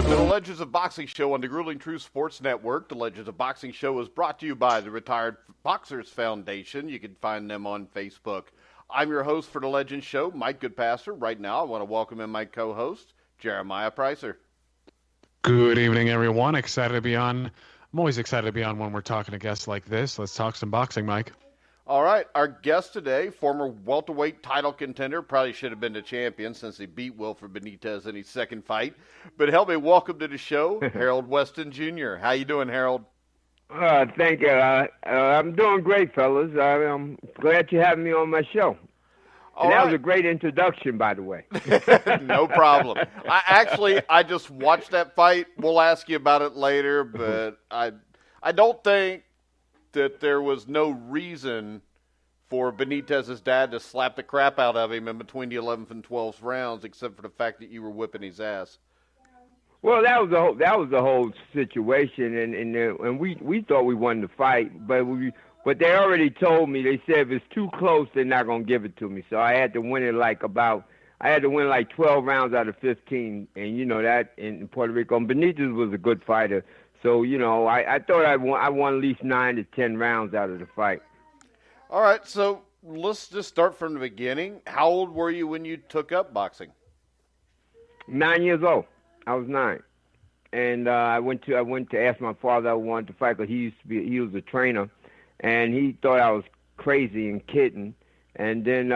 to the Legends of Boxing show on the Grueling Truth Sports Network. The Legends of Boxing show is brought to you by the Retired Boxers Foundation. You can find them on Facebook. I'm your host for the Legends show, Mike Goodpaster. Right now, I want to welcome in my co-host, Jeremiah Preisser. Good evening, everyone. Excited to be on. I'm always excited to be on when we're talking to guests like this. Let's talk some boxing, Mike. All right, our guest today, former welterweight title contender, probably should have been the champion since he beat Wilfred Benitez in his second fight. But help me welcome to the show, Harold Weston Jr. How you doing, Harold? Thank you. I'm doing great, fellas. I'm glad you have me on my show. And that was a great introduction, by the way. No problem. I just watched that fight. We'll ask you about it later, but I don't think that there was no reason for Benitez's dad to slap the crap out of him in between the 11th and 12th rounds, except for the fact that you were whipping his ass. Well, that was the whole situation, and we thought we won the fight, but they already told me. They said if it's too close, they're not gonna give it to me. So I had to win it like 12 rounds out of 15, and you know that in Puerto Rico. And Benitez was a good fighter. So, you know, I thought I won at least 9 to 10 rounds out of the fight. All right, so let's just start from the beginning. How old were you when you took up boxing? 9 years old. I was 9. And I went to ask my father I wanted to fight because he was a trainer, and he thought I was crazy and kidding. And then,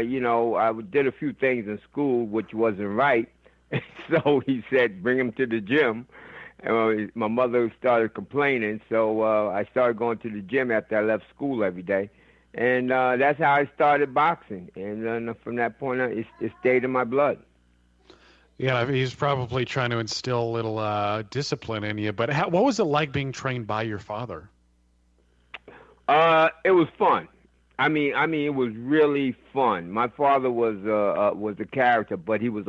you know, I did a few things in school which wasn't right. So he said, bring him to the gym. My mother started complaining, so I started going to the gym after I left school every day. And that's how I started boxing. And from that point on, it stayed in my blood. Yeah, he's probably trying to instill a little discipline in you. But what was it like being trained by your father? It was fun. I mean, it was really fun. My father was a character, but he was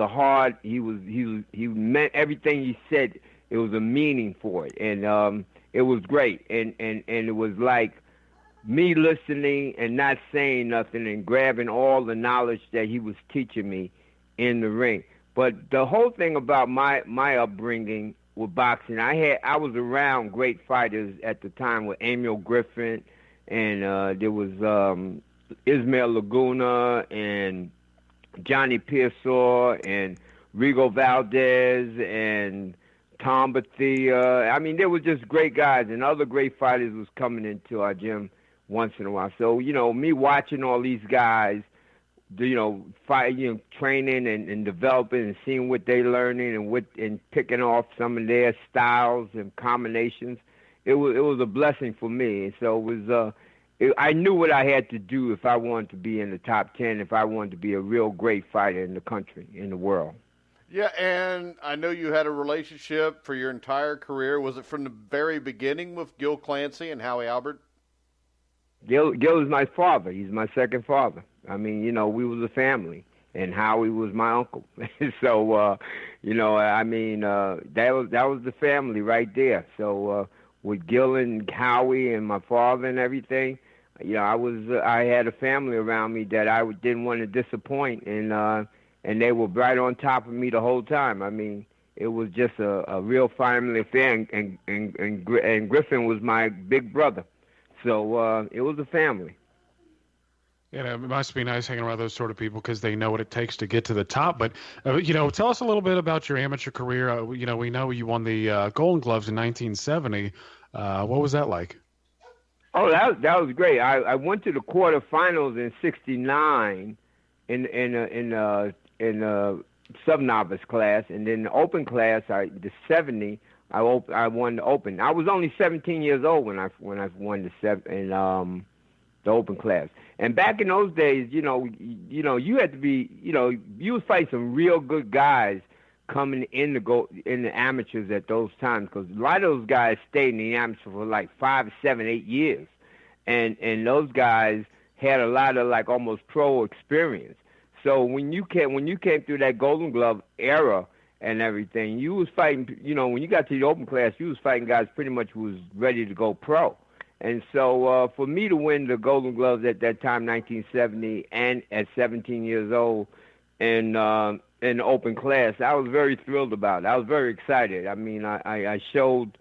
he meant everything he said. It was a meaning for it, and it was great. And it was like me listening and not saying nothing and grabbing all the knowledge that he was teaching me in the ring. But the whole thing about my upbringing with boxing, I was around great fighters at the time with Emil Griffin, and there was Ismael Laguna and Johnny Pearsall and Rigo Valdez and Tom Bethea. I mean, there were just great guys, and other great fighters was coming into our gym once in a while. So, you know, me watching all these guys, you know, training and developing and seeing what they're learning and picking off some of their styles and combinations, it was a blessing for me. And so it was I knew what I had to do if I wanted to be in the top 10, if I wanted to be a real great fighter in the country, in the world. Yeah, and I know you had a relationship for your entire career. Was it from the very beginning with Gil Clancy and Howie Albert? Gil is my father. He's my second father. I mean, you know, we was a family, and Howie was my uncle. So, you know, I mean, that was the family right there. So with Gil and Howie and my father and everything, you know, I had a family around me that I didn't want to disappoint, and they were right on top of me the whole time. I mean, it was just a real family affair, and Griffin was my big brother. So it was a family. Yeah, it must be nice hanging around those sort of people because they know what it takes to get to the top. But, you know, tell us a little bit about your amateur career. You know, we know you won the Golden Gloves in 1970. What was that like? Oh, that was great. I went to the quarterfinals in '69 in sub-novice class, and then the open class, the 70, I won the open. I was only 17 years old when I won the open class. And back in those days, you know, you had to be, you know, you would fight some real good guys coming in the amateurs at those times, because a lot of those guys stayed in the amateur for like 5, 7, 8 years, and those guys had a lot of like almost pro experience. So when you came through that Golden Glove era and everything, you was fighting, you know, when you got to the open class, you was fighting guys pretty much who was ready to go pro. And so for me to win the Golden Gloves at that time, 1970, and at 17 years old, and in the open class. I was very thrilled about it. I was very excited. I mean, I showed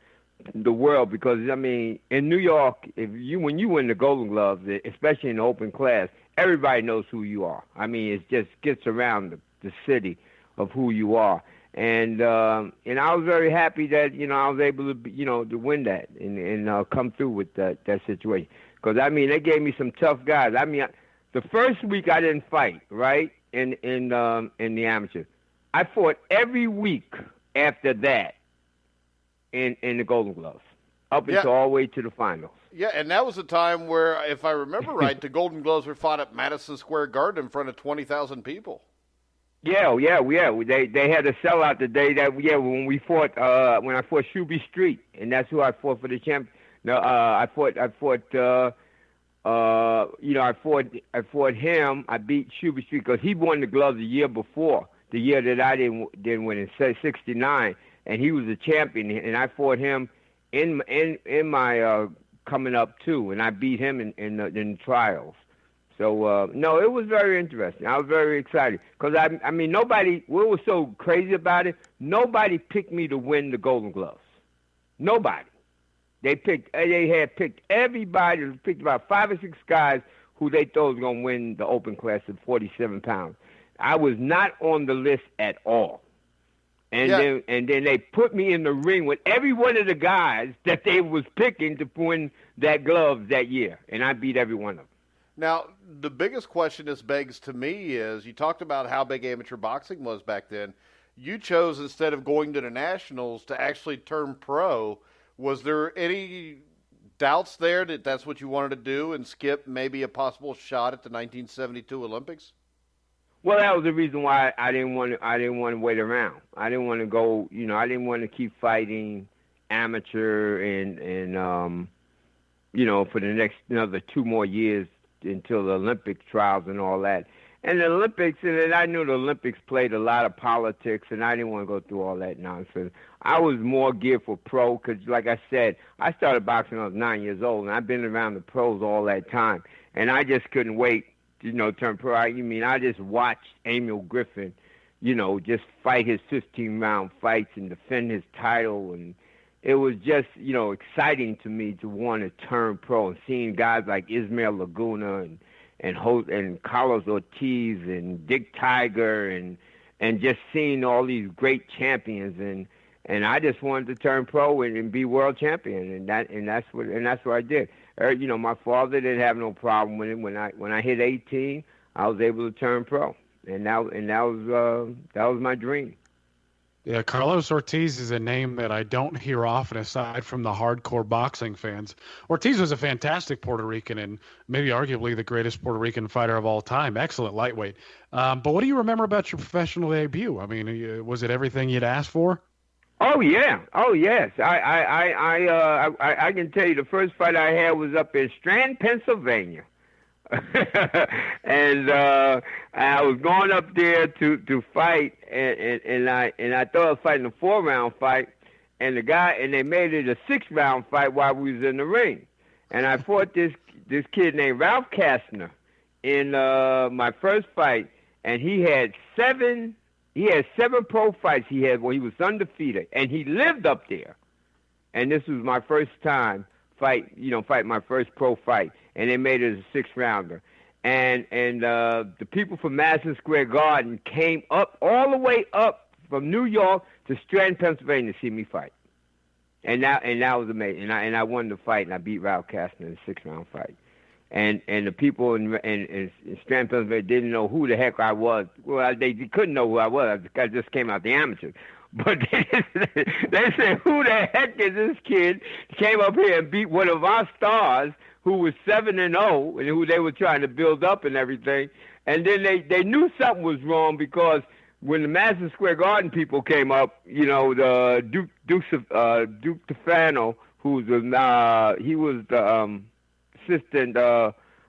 the world because, I mean, in New York, when you win the Golden Gloves, especially in the open class, everybody knows who you are. I mean, it just gets around the city of who you are. And I was very happy that, I was able to, to win that and come through with that situation. Because, I mean, they gave me some tough guys. I mean, the first week I didn't fight, right, in the amateur. I fought every week after that in the Golden Gloves, up until all the way to the finals. Yeah, and that was a time where, if I remember right, the Golden Gloves were fought at Madison Square Garden in front of 20,000 people. Yeah. They had a sellout the day that when we fought when I fought Shuby Street, and that's who I fought for the champ. No, I fought him. I beat Shuby Street because he won the gloves the year before, the year that I didn't win in '69, and he was a champion, and I fought him in my coming up too, and I beat him in the trials. So, no, it was very interesting. I was very excited because, I mean, nobody, what was so crazy about it, nobody picked me to win the Golden Gloves. Nobody. They had picked everybody, picked about 5 or 6 guys who they thought was going to win the open class at 47 pounds. I was not on the list at all. And then they put me in the ring with every one of the guys that they was picking to win that glove that year, and I beat every one of them. Now, the biggest question this begs to me is, you talked about how big amateur boxing was back then. You chose, instead of going to the Nationals, to actually turn pro. Was there any doubts there that that's what you wanted to do and skip maybe a possible shot at the 1972 Olympics? Well, that was the reason why I didn't want to wait around. I didn't want to go, I didn't want to keep fighting amateur and for the next another 2 more years until the Olympic trials and all that. And the Olympics, and I knew the Olympics played a lot of politics, and I didn't want to go through all that nonsense. I was more geared for pro because, like I said, I started boxing when I was 9 years old, and I've been around the pros all that time. And I just couldn't wait, turn pro. I just watched Emil Griffin, just fight his 15-round fights and defend his title. And it was just, exciting to me to want to turn pro, and seeing guys like Ismael Laguna and Carlos Ortiz and Dick Tiger and just seeing all these great champions, and I just wanted to turn pro and be world champion, and that's what I did. My father didn't have no problem with it. When I hit 18, I was able to turn pro, and that was my dream. Yeah, Carlos Ortiz is a name that I don't hear often aside from the hardcore boxing fans. Ortiz was a fantastic Puerto Rican and maybe arguably the greatest Puerto Rican fighter of all time. Excellent lightweight. But what do you remember about your professional debut? I mean, was it everything you'd asked for? Oh, yeah. Oh, yes. I can tell you the first fight I had was up in Strand, Pennsylvania. And I was going up there to fight, and I thought I was fighting a 4-round fight, and they made it a 6-round fight while we was in the ring, and I fought this kid named Ralph Kastner in my first fight, and he had 7 pro fights when he was undefeated, and he lived up there, and this was my first time fight my first pro fight. And they made it a 6-rounder. And the people from Madison Square Garden came up all the way up from New York to Strand, Pennsylvania to see me fight. And that was amazing. And I won the fight, and I beat Ralph Kastner in a 6-round fight. And the people in Strand, Pennsylvania didn't know who the heck I was. Well, they couldn't know who I was. I just came out the amateur. But they said, who the heck is this kid? Came up here and beat one of our stars who was 7-0 and who they were trying to build up and everything. And then they knew something was wrong because when the Madison Square Garden people came up, the Duke Tefano, he was the assistant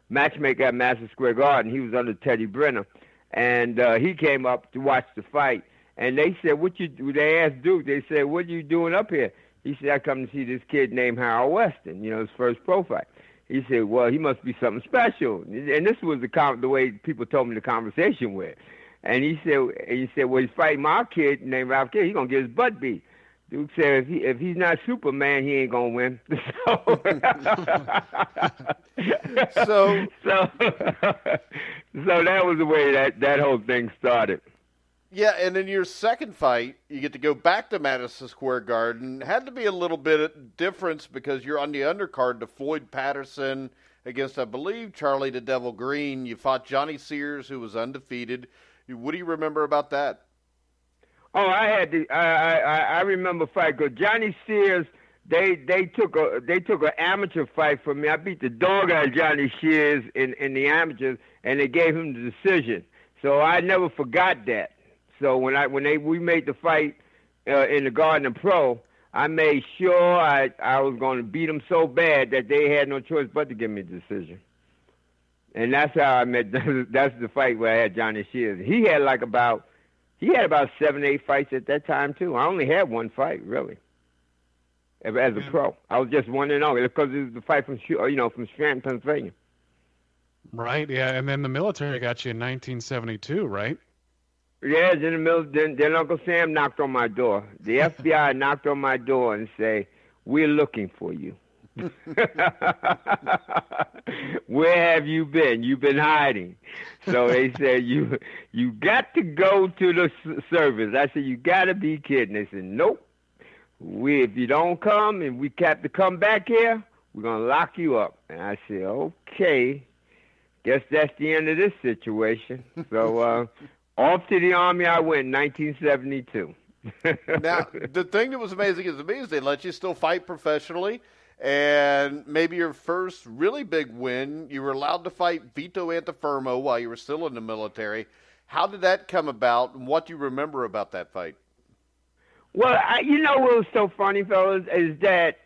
matchmaker at Madison Square Garden. He was under Teddy Brenner. And he came up to watch the fight. And they said, they asked Duke, they said, what are you doing up here? He said, I come to see this kid named Harold Weston, his first pro fight. He said, well, he must be something special. And this was the way people told me the conversation went. And he said, well, he's fighting my kid named Ralph Kidd. He's gonna get his butt beat. Duke said, if he's not Superman, he ain't gonna win. So that was the way that whole thing started. Yeah, and in your second fight, you get to go back to Madison Square Garden. Had to be a little bit of difference because you're on the undercard to Floyd Patterson against, I believe, Charlie the Devil Green. You fought Johnny Sears, who was undefeated. What do you remember about that? Oh, I remember fight because Johnny Sears. They took an amateur fight from me. I beat the dog out of Johnny Sears in the amateurs, and they gave him the decision. So I never forgot that. So when we made the fight in the Garden Pro, I made sure I was going to beat them so bad that they had no choice but to give me the decision. And that's how I met. That's the fight where I had Johnny Sears. He had about 7-8 fights at that time too. I only had one fight really. As a pro, I was just 1-0 because it was the fight from Scranton, Pennsylvania. Right. Yeah, and then the military got you in 1972, right? Yeah, then Uncle Sam knocked on my door. The FBI knocked on my door and say, "We're looking for you." Where have you been? You've been hiding. So they said, you got to go to the service. I said, you got to be kidding. They said, nope. If you don't come and we have to come back here, we're going to lock you up. And I said, okay, guess that's the end of this situation. So off to the Army I went in 1972. Now, the thing that was amazing is they let you still fight professionally. And maybe your first really big win, you were allowed to fight Vito Antifermo while you were still in the military. How did that come about, and what do you remember about that fight? Well, what was so funny, fellas, is that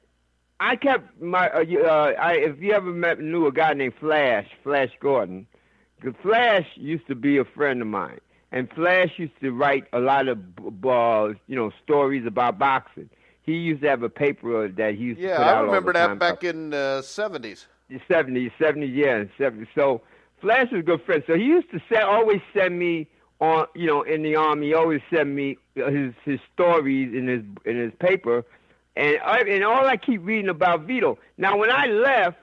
I kept my. If you ever knew a guy named Flash Gordon, the Flash used to be a friend of mine, and Flash used to write a lot of stories about boxing. He used to have a paper that he used to put out all the time. Yeah, I remember that back in the 70s. The 70s, yeah, 70s. So Flash was a good friend. So he used to always send me on, in the Army. He always send me his stories in his paper, and all I keep reading about Vito. Now, when I left,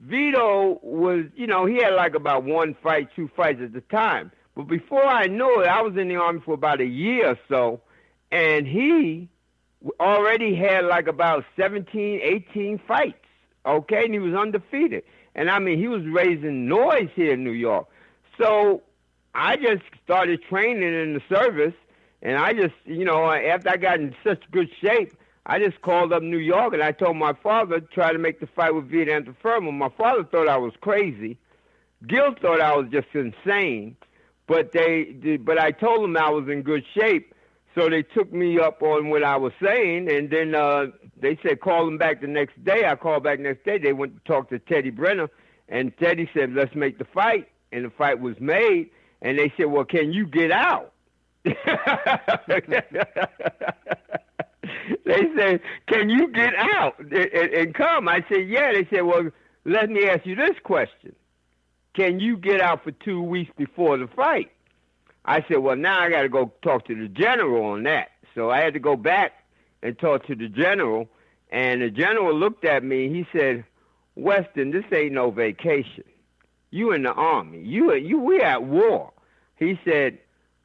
Vito was, he had like about 1 fight, 2 fights at the time. But before I knew it, I was in the Army for about a year or so, and he already had like about 17, 18 fights, okay? And he was undefeated. And, he was raising noise here in New York. So I just started training in the service, and I just, after I got in such good shape, I just called up New York, and I told my father to try to make the fight with Vito Antifermo. My father thought I was crazy. Gil thought I was just insane. But I told them I was in good shape. So they took me up on what I was saying, and then they said call them back the next day. I called back the next day. They went to talk to Teddy Brenner, and Teddy said, let's make the fight. And the fight was made, and they said, well, can you get out? They said, can you get out and come? I said, yeah. They said, well, let me ask you this question. Can you get out for 2 weeks before the fight? I said, well, now I got to go talk to the general on that. So I had to go back and talk to the general. And the general looked at me. He said, Weston, this ain't no vacation. You in the Army. We at war. He said,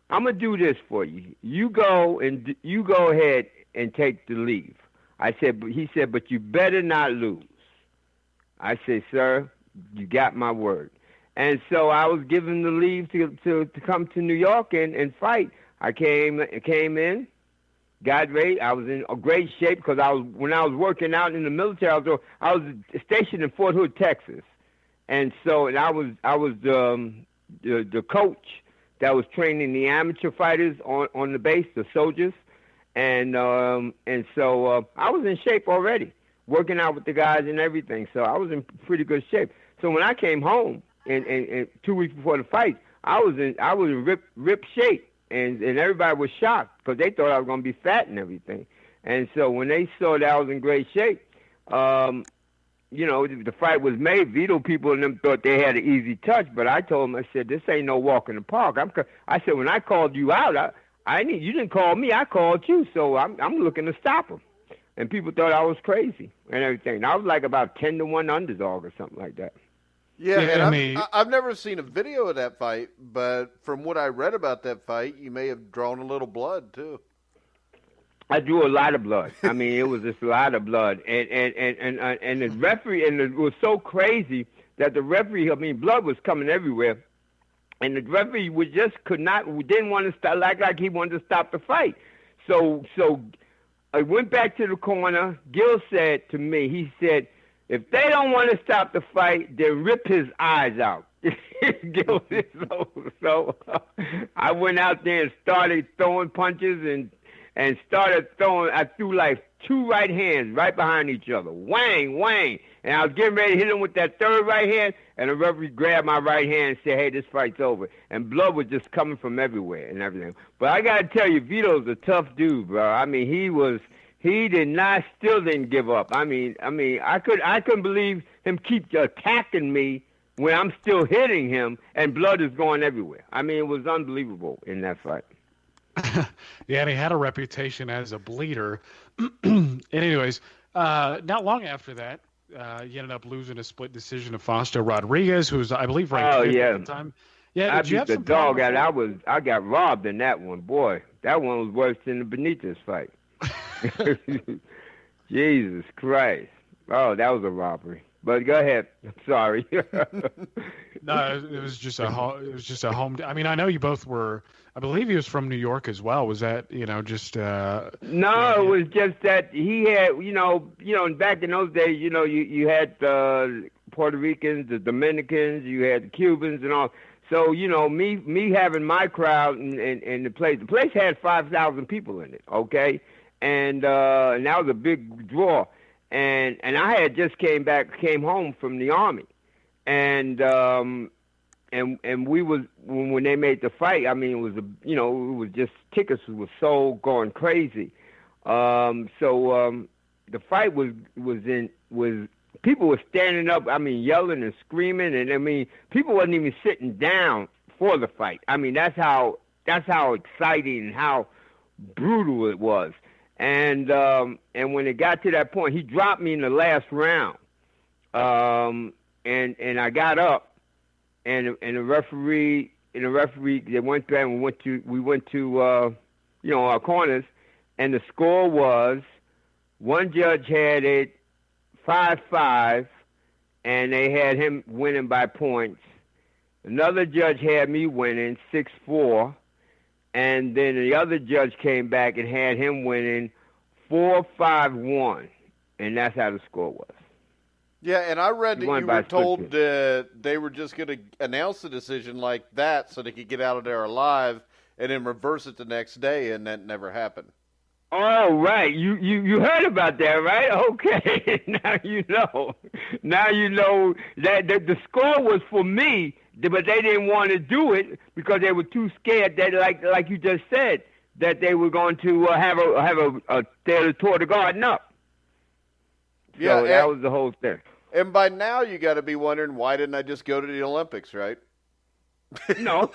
I'm going to do this for you. You go ahead and take the leave. He said, but you better not lose. I said, sir, you got my word. And so I was given the leave to come to New York and fight. I came in, got ready. I was in a great shape because when I was working out in the military, I was stationed in Fort Hood, Texas, and I was the coach that was training the amateur fighters on the base, the soldiers, and so I was in shape already, working out with the guys and everything. So I was in pretty good shape. So when I came home. And 2 weeks before the fight, I was in rip shape, and everybody was shocked because they thought I was going to be fat and everything. And so when they saw that I was in great shape, the fight was made. Vito people and them thought they had an easy touch, but I told them, I said, this ain't no walk in the park. I said, when I called you out, you didn't call me, I called you, so I'm looking to stop him. And people thought I was crazy and everything. I was like about 10-1 underdog or something like that. Yeah, and I've never seen a video of that fight, but from what I read about that fight, you may have drawn a little blood too. I drew a lot of blood. I mean, it was just a lot of blood, and the referee, and it was so crazy that the referee, I mean, blood was coming everywhere, and the referee didn't want to stop, like he wanted to stop the fight. So I went back to the corner. Gil said to me, he said, if they don't want to stop the fight, then rip his eyes out. So I went out there and started throwing punches and started throwing. I threw like 2 right hands right behind each other. Wang, wang. And I was getting ready to hit him with that third right hand, and the referee grabbed my right hand and said, hey, this fight's over. And blood was just coming from everywhere and everything. But I got to tell you, Vito's a tough dude, bro. I mean, he still didn't give up. I mean, I couldn't believe him keep attacking me when I'm still hitting him and blood is going everywhere. I mean, it was unbelievable in that fight. Yeah, and he had a reputation as a bleeder. And anyways, not long after that, he ended up losing a split decision to Fausto Rodriguez, who's, I believe, ranked at the time. Yeah, I beat the dog out. I got robbed in that one. Boy, that one was worse than the Benitez fight. Jesus Christ. Oh, that was a robbery. But go ahead. I'm sorry. No, it was just a home. I mean, I know you both were. I believe he was from New York as well. Was that just? No, it was just that he had. Back in those days, you had Puerto Ricans, the Dominicans, you had the Cubans, and all. So me having my crowd and the place had 5,000 people in it. Okay. And that was a big draw, and I had just came home from the Army, and we was when they made the fight. I mean, it was just tickets was so going crazy. So the fight was people were standing up. I mean, yelling and screaming, and I mean, people wasn't even sitting down for the fight. I mean, that's how exciting and how brutal it was. And when it got to that point, he dropped me in the last round. And I got up, and the referee they went back and we went to our corners, and the score was one judge had it 5-5, and they had him winning by points. Another judge had me winning 6-4. And then the other judge came back and had him winning 4-5-1, and that's how the score was. Yeah, and I read that you were told that they were just going to announce the decision like that so they could get out of there alive and then reverse it the next day, and that never happened. Oh, right. You heard about that, right? Okay. Now you know. Now you know that the score was for me, but they didn't want to do it because they were too scared that, like you just said, that they were going to they tore the garden up. Yeah, so that was the whole thing. And by now you got to be wondering, why didn't I just go to the Olympics, right? No.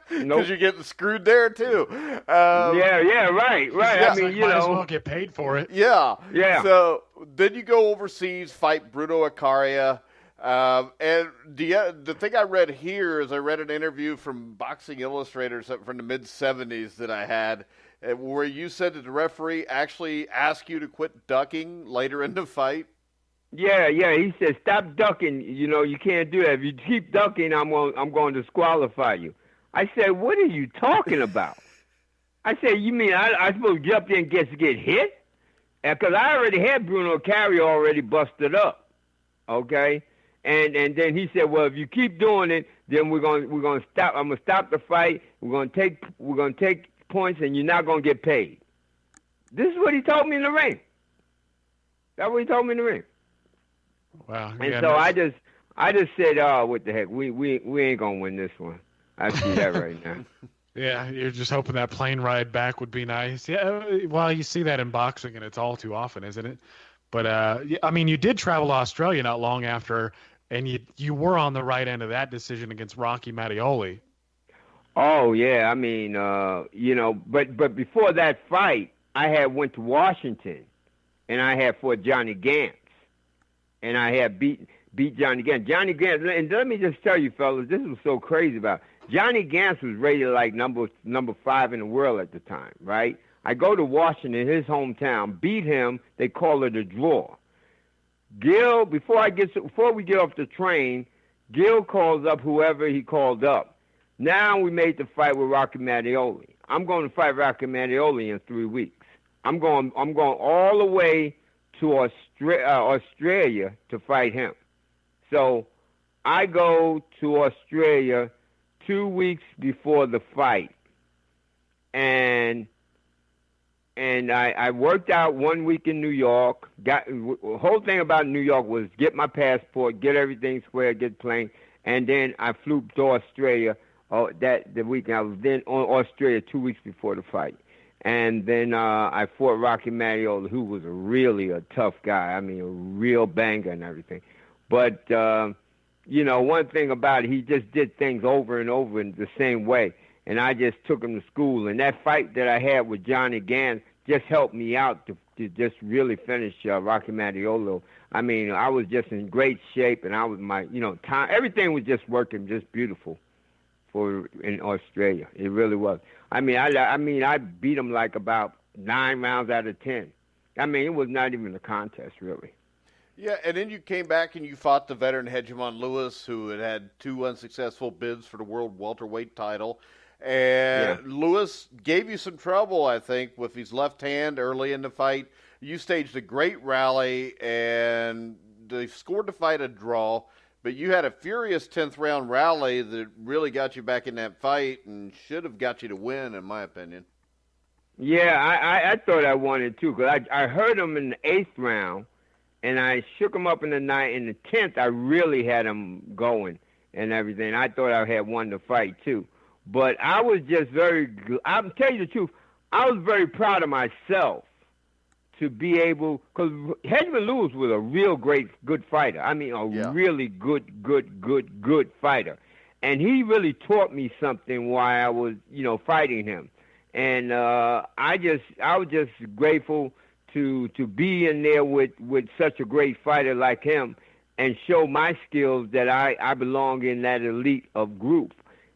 Because you're getting screwed there too. Right. Yeah, I mean, might as well get paid for it. Yeah. So then you go overseas, fight Bruno Accaria. And the thing I read here is I read an interview from Boxing Illustrated from the mid-'70s that I had, where you said that the referee actually asked you to quit ducking later in the fight. Yeah. He said, stop ducking. You can't do that. If you keep ducking, I'm going to disqualify you. I said, what are you talking about? I said, you mean I supposed to get up there and get hit? Because I already had Bruno Accaria already busted up. Okay. And then he said, well, if you keep doing it, then we're going to stop. I'm going to stop the fight. We're going to take points, and you're not going to get paid. This is what he told me in the ring. That's what he told me in the ring. Wow. And so I just said, oh, what the heck? We ain't going to win this one. I see that right now. Yeah, you're just hoping that plane ride back would be nice. Yeah, well, you see that in boxing, and it's all too often, isn't it? But I mean, you did travel to Australia not long after, and you were on the right end of that decision against Rocky Mattioli. Oh yeah, I mean, but before that fight, I had went to Washington, and I had fought Johnny Gantz, and I had beat Johnny Gantz. Johnny Gantz, and let me just tell you, fellas, this was so crazy about it. Johnny Gantz was rated like number 5 in the world at the time, right? I go to Washington, his hometown, beat him. They call it a draw. Gil, before we get off the train, Gil calls up whoever he called up. Now we made the fight with Rocky Mattioli. I'm going to fight Rocky Mattioli in 3 weeks. I'm going all the way to Australia to fight him. So I go to Australia 2 weeks before the fight, and I worked out 1 week in New York. The whole thing about New York was get my passport, get everything square, get plane, and then I flew to Australia. The weekend I was then on Australia 2 weeks before the fight, and then I fought Rocky Mattioli, who was really a tough guy. I mean, a real banger and everything. But one thing about it, he just did things over and over in the same way. And I just took him to school. And that fight that I had with Johnny Gantz just helped me out to just really finish Rocky Mattioli. I mean, I was just in great shape, and I was time. Everything was just working just beautiful in Australia. It really was. I mean, I beat him like about 9 rounds out of 10. I mean, it was not even a contest, really. Yeah, and then you came back and you fought the veteran Hegemon Lewis, who had 2 unsuccessful bids for the world welterweight title. And Lewis gave you some trouble, I think, with his left hand early in the fight. You staged a great rally, and they scored the fight a draw. But you had a furious 10th round rally that really got you back in that fight and should have got you to win, in my opinion. Yeah, I thought I won it too, because I heard him in the 8th round, and I shook him up in the 9th. In the 10th, I really had him going and everything. I thought I had won the fight too. But I was just I'm telling you the truth, I was very proud of myself to be able, because Hegemon Lewis was a real good fighter. I mean, really good fighter. And he really taught me something while I was, fighting him. And I was just grateful to be in there with such a great fighter like him and show my skills that I belong in that elite of group.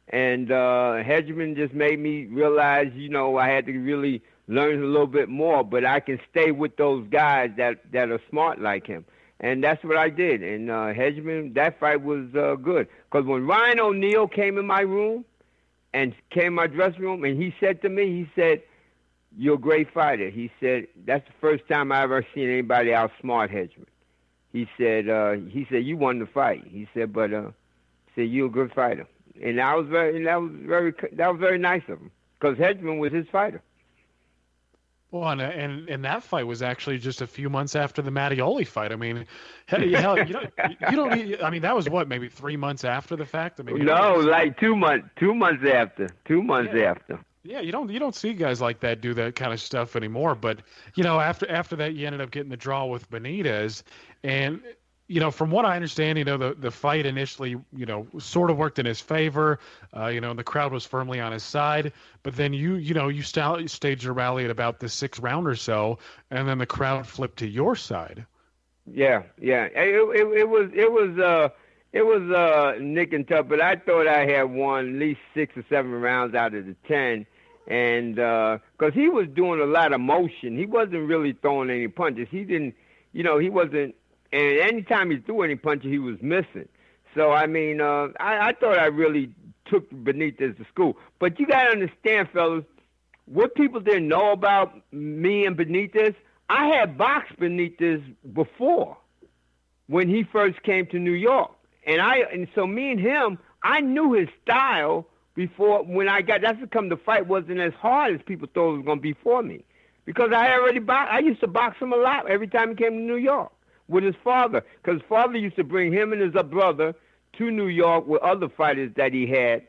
And Hegemon just made me realize, I had to really learn a little bit more, but I can stay with those guys that are smart like him. And that's what I did. And Hegemon, that fight was good. Because when Ryan O'Neal came in my room and came in my dressing room, and he said to me, "You're a great fighter." He said, "That's the first time I ever seen anybody outsmart Hegemon." He said, "You won the fight." He said, "But you're a good fighter." And that was very nice of him, because Hegemon was his fighter. Well, and that fight was actually just a few months after the Mattioli fight. I mean, hell, you don't need, I mean, that was what, maybe 3 months after the fact? I mean, no, like 2 months. 2 months after. 2 months after. Yeah, you don't see guys like that do that kind of stuff anymore. But after that, you ended up getting the draw with Benitez, and from what I understand, the fight initially, sort of worked in his favor. The crowd was firmly on his side. But then you staged a rally at about the 6th round or so, and then the crowd flipped to your side. Yeah. It was nick and tough, but I thought I had won at least 6 or 7 rounds out of the 10. And because he was doing a lot of motion, he wasn't really throwing any punches. He didn't, he wasn't. And anytime he threw any punches, he was missing. So, I mean, I thought I really took Benitez to school. But you got to understand, fellas, what people didn't know about me and Benitez, I had boxed Benitez before when he first came to New York. And so me and him, I knew his style before when that's because the fight wasn't as hard as people thought it was going to be for me. Because I used to box him a lot every time he came to New York with his father. Because his father used to bring him and his brother to New York with other fighters that he had.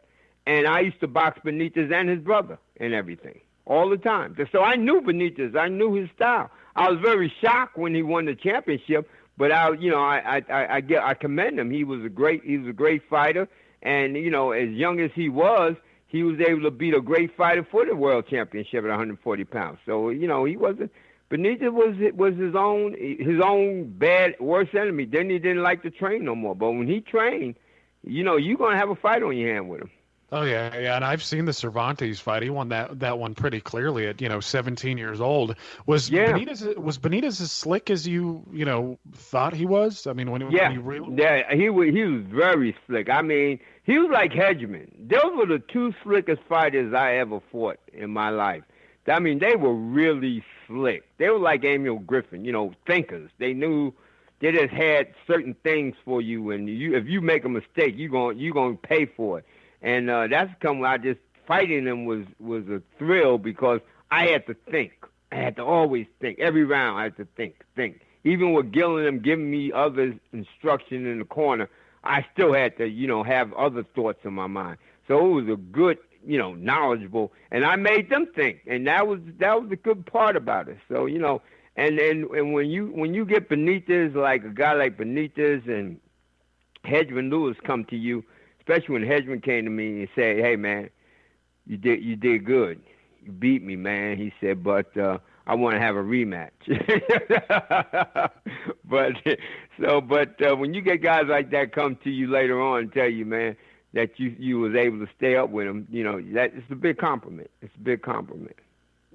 And I used to box Benitez and his brother and everything. all the time. So I knew Benitez. I knew his style. I was very shocked when he won the championship, but I commend him. He was a great fighter, and as young as he was able to beat a great fighter for the world championship at 140 pounds. So he wasn't. Benitez was his own bad worst enemy. Then he didn't like to train no more. But when he trained, you're gonna have a fight on your hand with him. Oh yeah, and I've seen the Cervantes fight. He won that one pretty clearly at 17 years old. Was Benitez as slick as you thought he was? I mean, when he really... he was very slick. I mean, he was like Hedgeman. Those were the two slickest fighters I ever fought in my life. I mean, they were really slick. They were like Emil Griffin, thinkers. They knew. They just had certain things for you, and if you make a mistake, you're gonna pay for it. And that's why just fighting them was a thrill, because I had to think. I had to always think. Every round I had to think. Even with Gilliam giving me other instruction in the corner, I still had to, have other thoughts in my mind. So it was a good, knowledgeable, and I made them think, and that was the good part about it. So, and when you get Benitez, like a guy like Benitez and Hedgeman Lewis come to you, especially when Hedgeman came to me and said, "Hey man, you did good. You beat me, man." He said, "But I want to have a rematch." but when you get guys like that come to you later on and tell you, man, that you was able to stay up with them, that it's a big compliment. It's a big compliment.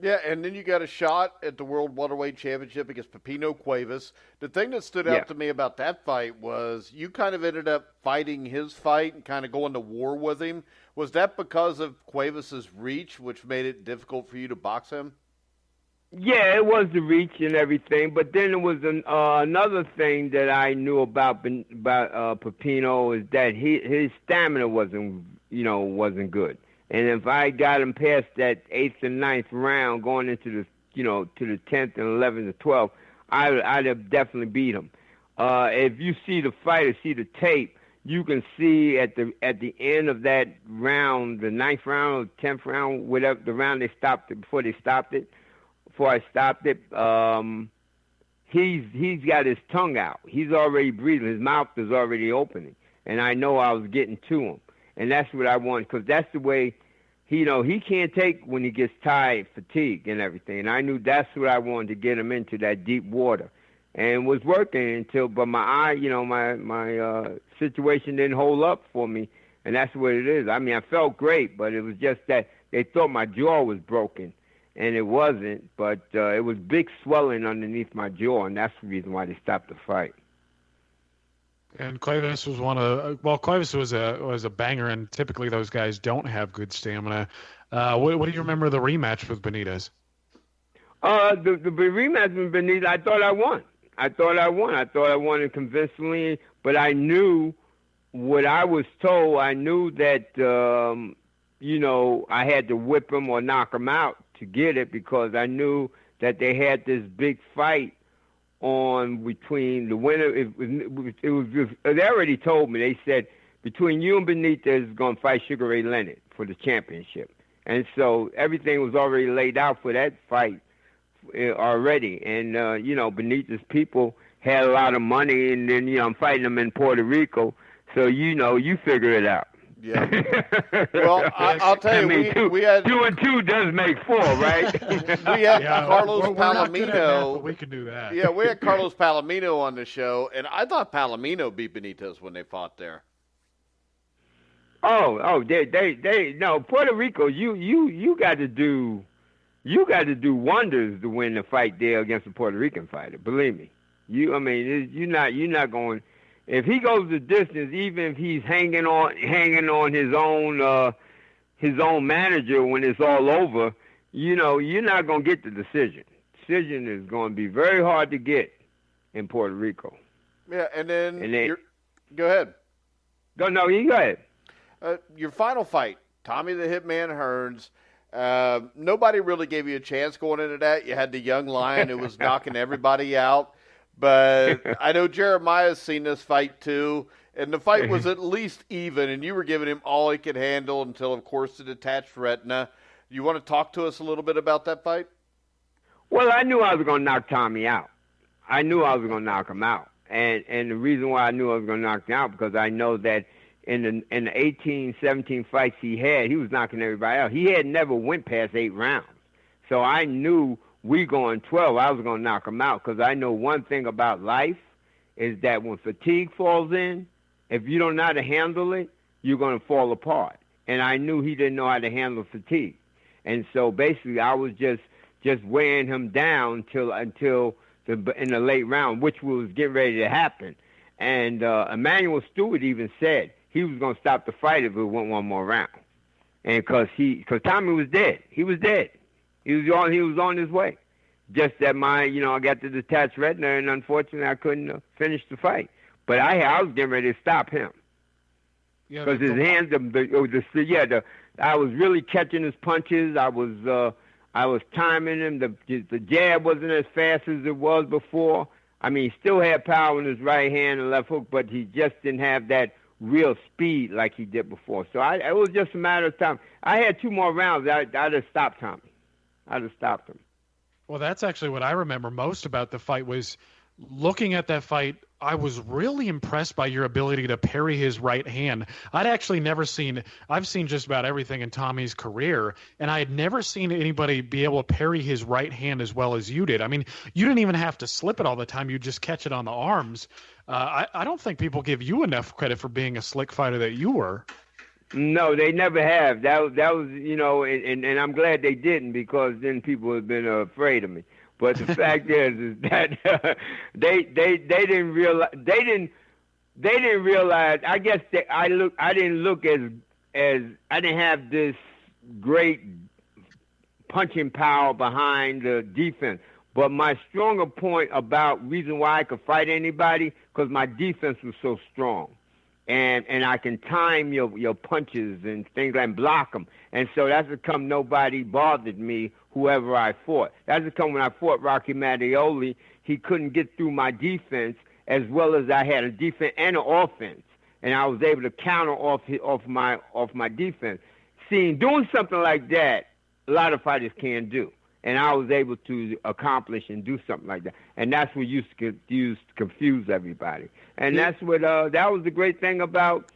Yeah, and then you got a shot at the World Welterweight Championship against Pipino Cuevas. The thing that stood out to me about that fight was you kind of ended up fighting his fight and kind of going to war with him. Was that because of Cuevas' reach, which made it difficult for you to box him? Yeah, it was the reach and everything, but then there was another thing that I knew about Pipino is that his stamina wasn't good. And if I got him past that 8th and 9th round, going into the to the 10th and 11th and 12th, I'd have definitely beat him. If you see the fight or see the tape, you can see at the end of that round, the 9th round or 10th round, whatever the round they stopped it, before I stopped it, he's got his tongue out. He's already breathing. His mouth is already opening, and I know I was getting to him. And that's what I want, because that's the way he can't take when he gets tired, fatigue, and everything. And I knew that's what I wanted to get him into, that deep water, and was working but my eye, my situation didn't hold up for me, and that's what it is. I mean, I felt great, but it was just that they thought my jaw was broken, and it wasn't. But it was big swelling underneath my jaw, and that's the reason why they stopped the fight. And Cuevas was Cuevas was a banger, and typically those guys don't have good stamina. What do you remember of the rematch with Benitez? The rematch with Benitez, I thought I won. I thought I won it convincingly, but I knew what I was told. I knew that, I had to whip him or knock him out to get it, because I knew that they had this big fight on between the winner. They already told me. They said between you and Benitez is going to fight Sugar Ray Leonard for the championship, and so everything was already laid out for that fight already. And Benitez people had a lot of money, and then I'm fighting them in Puerto Rico, so you figure it out. Yeah. Well, I'll tell you, we had 2 and 2 does make 4, right? We had Carlos Palomino. But we can do that. Yeah, we had Carlos Palomino on the show, and I thought Palomino beat Benitez when they fought there. They no, Puerto Rico. You got to do wonders to win the fight there against a Puerto Rican fighter. Believe me, you're not going. If he goes the distance, even if he's hanging on his own manager when it's all over, you're not going to get the decision. Decision is going to be very hard to get in Puerto Rico. Yeah, and then go ahead. You go ahead. Your final fight, Tommy the Hitman Hearns. Nobody really gave you a chance going into that. You had the young lion who was knocking everybody out. But I know Jeremiah's seen this fight too, and the fight was at least even, and you were giving him all he could handle until, of course, the detached retina. You want to talk to us a little bit about that fight? Well, I knew I was going to knock Tommy out. I knew I was going to knock him out. And the reason why I knew I was going to knock him out, because I know that in the 18, 17 fights he was knocking everybody out. He had never went past 8 rounds. So I knew we going 12, I was going to knock him out, because I know one thing about life is that when fatigue falls in, if you don't know how to handle it, you're going to fall apart. And I knew he didn't know how to handle fatigue. And so basically I was just weighing him down until in the late round, which was getting ready to happen. And Emmanuel Stewart even said he was going to stop the fight if it went one more round. And because Tommy was dead. He was dead. He was on his way. Just that I got the detached retina, and unfortunately I couldn't finish the fight. But I was getting ready to stop him. Because his hands, I was really catching his punches. I was timing him. The jab wasn't as fast as it was before. I mean, he still had power in his right hand and left hook, but he just didn't have that real speed like he did before. So it was just a matter of time. I had 2 more rounds. I'd have stopped Tommy. I'd have stopped him. Well, that's actually what I remember most about the fight was looking at that fight. I was really impressed by your ability to parry his right hand. I've seen just about everything in Tommy's career, and I had never seen anybody be able to parry his right hand as well as you did. I mean, you didn't even have to slip it all the time. You just catch it on the arms. I don't think people give you enough credit for being a slick fighter that you were. No, they never have. That was and I'm glad they didn't, because then people have been afraid of me. But the fact is that they didn't realize. They didn't realize. I guess I didn't look as I didn't have this great punching power behind the defense. But my stronger point about reason why I could fight anybody, because my defense was so strong. And I can time your punches and things like block them. And so that's how come nobody bothered me, whoever I fought. That's how come when I fought Rocky Mattioli, he couldn't get through my defense as well as I had a defense and an offense. And I was able to counter off my defense. Doing something like that, a lot of fighters can't do. And I was able to accomplish and do something like that. And that's what used to confuse everybody. And that's what that was the great thing about,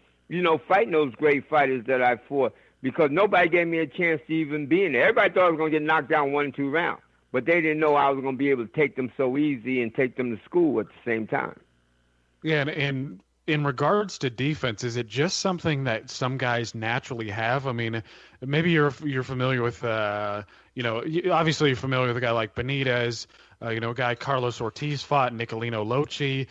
fighting those great fighters that I fought, because nobody gave me a chance to even be in there. Everybody thought I was going to get knocked down 1 and 2 rounds, but they didn't know I was going to be able to take them so easy and take them to school at the same time. Yeah, and in regards to defense, is it just something that some guys naturally have? I mean, maybe you're familiar with, obviously you're familiar with a guy like Benitez, a guy Carlos Ortiz fought, Nicolino Locci.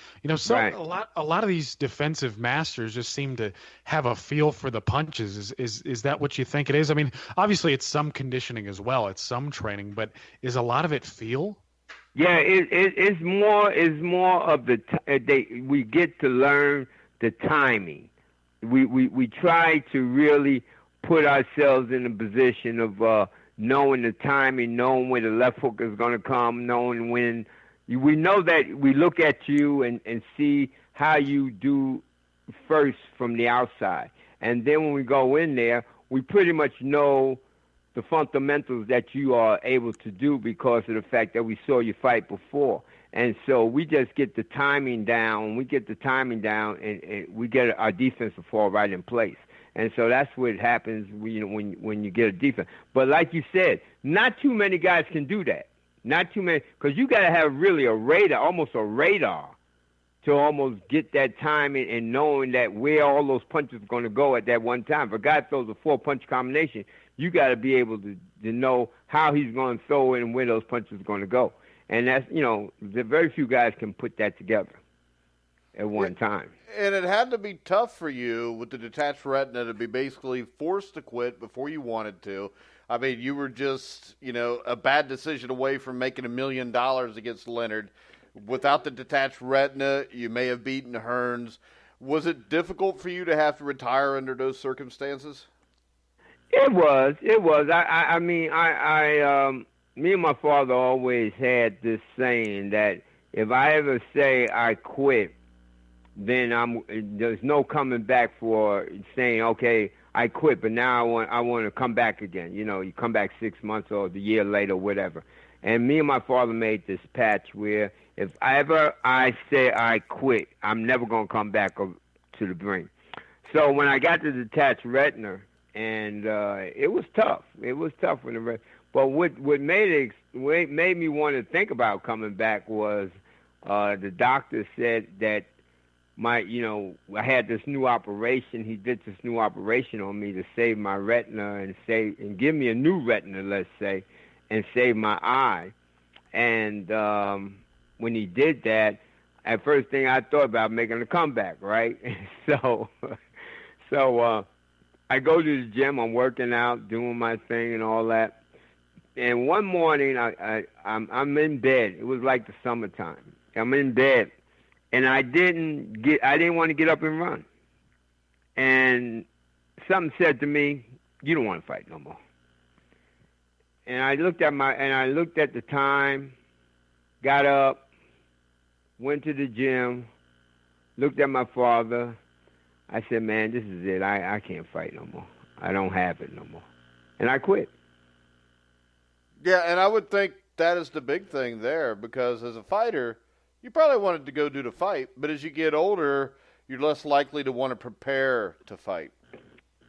Right. A lot of these defensive masters just seem to have a feel for the punches. Is that what you think it is? I mean, obviously it's some conditioning as well, it's some training, but is a lot of it feel? Yeah, it's more of we get to learn the timing. We try to really put ourselves in a position of knowing the timing, knowing when the left hook is going to come, knowing when we know that we look at you and see how you do first from the outside. And then when we go in there, we pretty much know the fundamentals that you are able to do because of the fact that we saw you fight before. And so we just get the timing down. We get the timing down, and we get our defense to fall right in place. And so that's what happens when you get a defense. But like you said, not too many guys can do that. Not too many, because you got to have really a radar, almost a radar, to almost get that timing and knowing that where all those punches are going to go at that one time. If a guy throws a 4-punch combination, you got to be able to know how he's going to throw it and where those punches are going to go. And that's, very few guys can put that together at one time. And it had to be tough for you with the detached retina to be basically forced to quit before you wanted to. I mean, you were just, a bad decision away from making $1 million against Leonard. Without the detached retina, you may have beaten Hearns. Was it difficult for you to have to retire under those circumstances? It was. I mean, me and my father always had this saying that if I ever say I quit, then there's no coming back for saying, okay, I quit, but now I want to come back again. You know, you come back 6 months or the year later, whatever. And me and my father made this patch where if I say I quit, I'm never going to come back to the ring. So when I got the detached retina, and it was tough. It was tough when the retina. But what made me want to think about coming back was the doctor said that I had this new operation. He did this new operation on me to save my retina and give me a new retina, let's say, and save my eye. And when he did that, at first thing I thought about making a comeback, right? So I go to the gym. I'm working out, doing my thing, and all that. And one morning, I'm in bed. It was like the summertime. I'm in bed, and I didn't want to get up and run. And something said to me, "You don't want to fight no more." And I looked at the time, got up, went to the gym, looked at my father. I said, "Man, this is it. I can't fight no more. I don't have it no more," and I quit. Yeah, and I would think that is the big thing there, because as a fighter, you probably wanted to go do the fight, but as you get older, you're less likely to want to prepare to fight.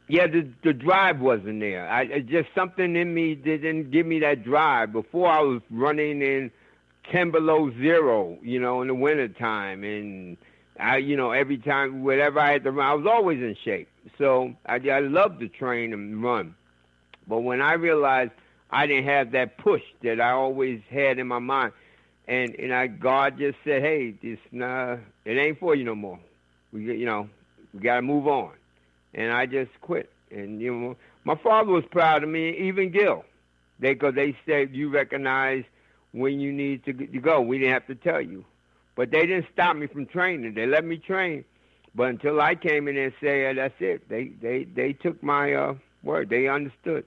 Yeah, the drive wasn't there. Just something in me didn't give me that drive. Before I was running in 10 below zero, in the wintertime, and every time, whatever I had to run, I was always in shape. So I loved to train and run. But when I realized I didn't have that push that I always had in my mind, and God just said, "Hey, it ain't for you no more. We got to move on." And I just quit. And my father was proud of me, even Gil. Because they said you recognize when you need to go. We didn't have to tell you, but they didn't stop me from training. They let me train, but until I came in and said, "That's it," they took my word. They understood.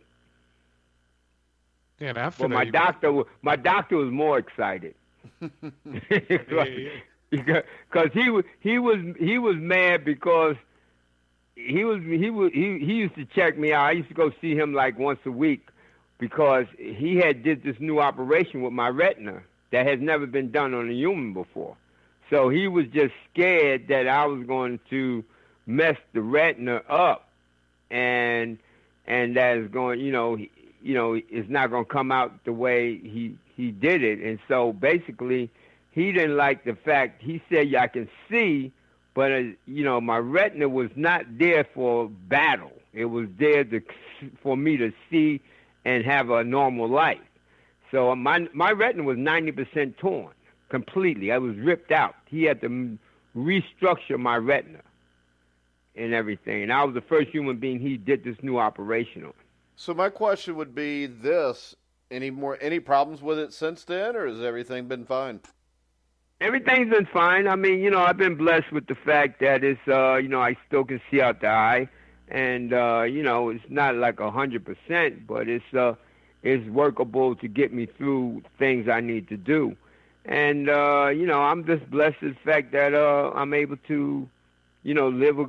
Yeah, and after but my doctor was more excited. Because he was mad because he used to check me out. I used to go see him like once a week because he had did this new operation with my retina that has never been done on a human before. So he was just scared that I was going to mess the retina up, and that is going, it's not going to come out the way he did it. And so basically, he didn't like the fact. He said, "Yeah, I can see, but my retina was not there for battle. It was there for me to see and have a normal life." So my retina was 90% torn completely. I was ripped out. He had to restructure my retina and everything. And I was the first human being he did this new operation on. So my question would be this: any problems with it since then, or has everything been fine? Everything's been fine. I mean, I've been blessed with the fact that it's, I still can see out the eye, and it's not like 100%, but it's workable to get me through things I need to do, and I'm just blessed with the fact that I'm able to, live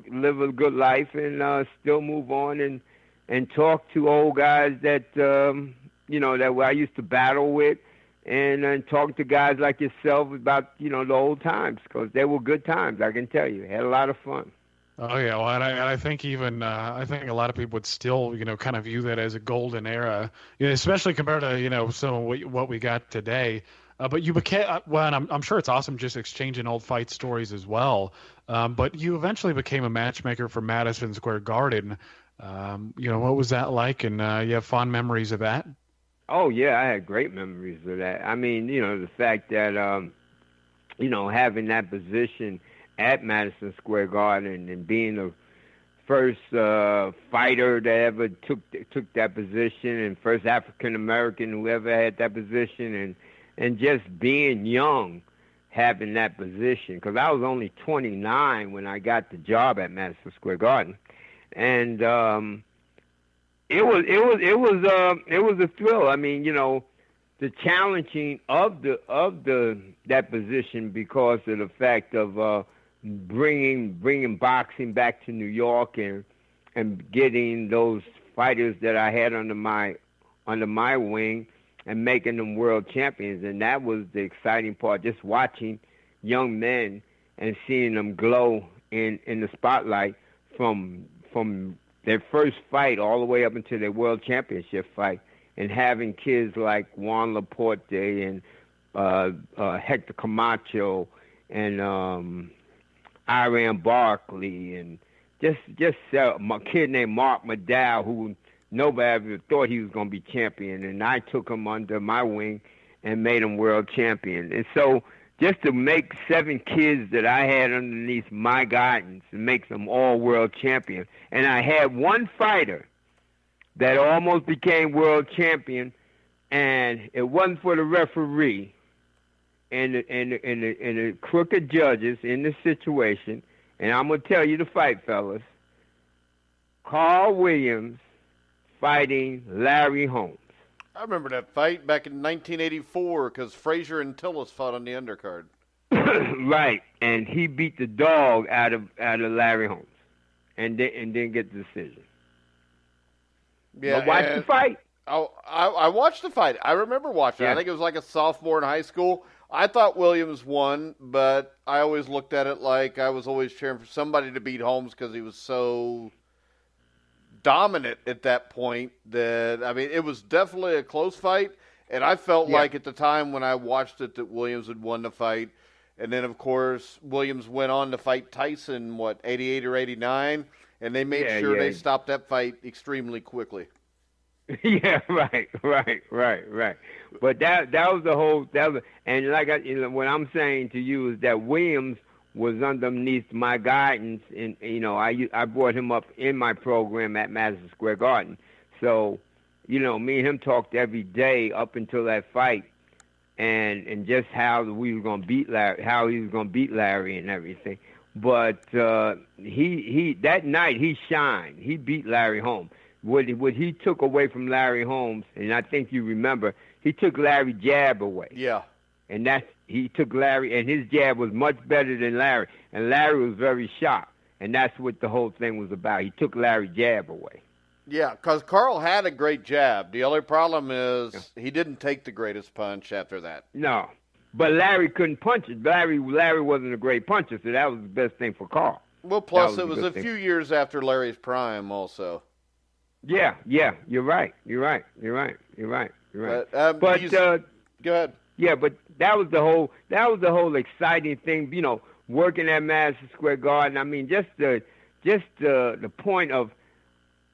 a good life and still move on and talk to old guys that that I used to battle with. And talk to guys like yourself about, the old times, because they were good times, I can tell you. Had a lot of fun. Oh, yeah. Well, and I think even, I think a lot of people would still, kind of view that as a golden era, especially compared to, some of what we got today. But you became, well, and I'm sure it's awesome just exchanging old fight stories as well. But you eventually became a matchmaker for Madison Square Garden. What was that like? And you have fond memories of that? Oh, yeah, I had great memories of that. I mean, the fact that, having that position at Madison Square Garden and being the first fighter that ever took that position and first African-American who ever had that position and just being young having that position, because I was only 29 when I got the job at Madison Square Garden. And It was a thrill. I mean, the challenging of that position because of the fact of bringing boxing back to New York and getting those fighters that I had under my wing and making them world champions. And that was the exciting part, just watching young men and seeing them glow in the spotlight from their first fight all the way up until their world championship fight, and having kids like Juan Laporte and Hector Camacho and Iran Barkley, and just a kid named Mark Maddow, who nobody ever thought he was going to be champion, and I took him under my wing and made him world champion. And so just to make 7 kids that I had underneath my guidance and make them all world champion. And I had one fighter that almost became world champion, and it wasn't for the referee and the crooked judges in the situation. And I'm going to tell you the fight, fellas. Carl Williams fighting Larry Holmes. I remember that fight back in 1984 because Preisser and Tillis fought on the undercard. Right, and he beat the dog out of Larry Holmes, and didn't get the decision. Yeah, but watch the fight. I watched the fight. I remember watching it. Yeah. I think it was like a sophomore in high school. I thought Williams won, but I always looked at it like I was always cheering for somebody to beat Holmes because he was so dominant at that point that, I mean, it was definitely a close fight, and I felt like at the time when I watched it that Williams had won the fight. And then, of course, Williams went on to fight Tyson, 88 or 89, and they made sure they stopped that fight extremely quickly. Yeah, right. But that was the whole, and like what I'm saying to you is that Williams was underneath my guidance, and I brought him up in my program at Madison Square Garden. So, me and him talked every day up until that fight, and just how we were going to beat Larry, how he was going to beat Larry and everything. But he that night he shined. He beat Larry Holmes. What he took away from Larry Holmes, and I think you remember, he took Larry's jab away. Yeah. And he took Larry, and his jab was much better than Larry. And Larry was very sharp. And that's what the whole thing was about. He took Larry's jab away. Yeah, because Carl had a great jab. The only problem is he didn't take the greatest punch after that. No. But Larry couldn't punch it. Larry wasn't a great puncher, so that was the best thing for Carl. Well, plus it was a few years after Larry's prime also. Yeah, you're right. But, go ahead. Yeah, but that was the whole exciting thing, working at Madison Square Garden. I mean, just the point of,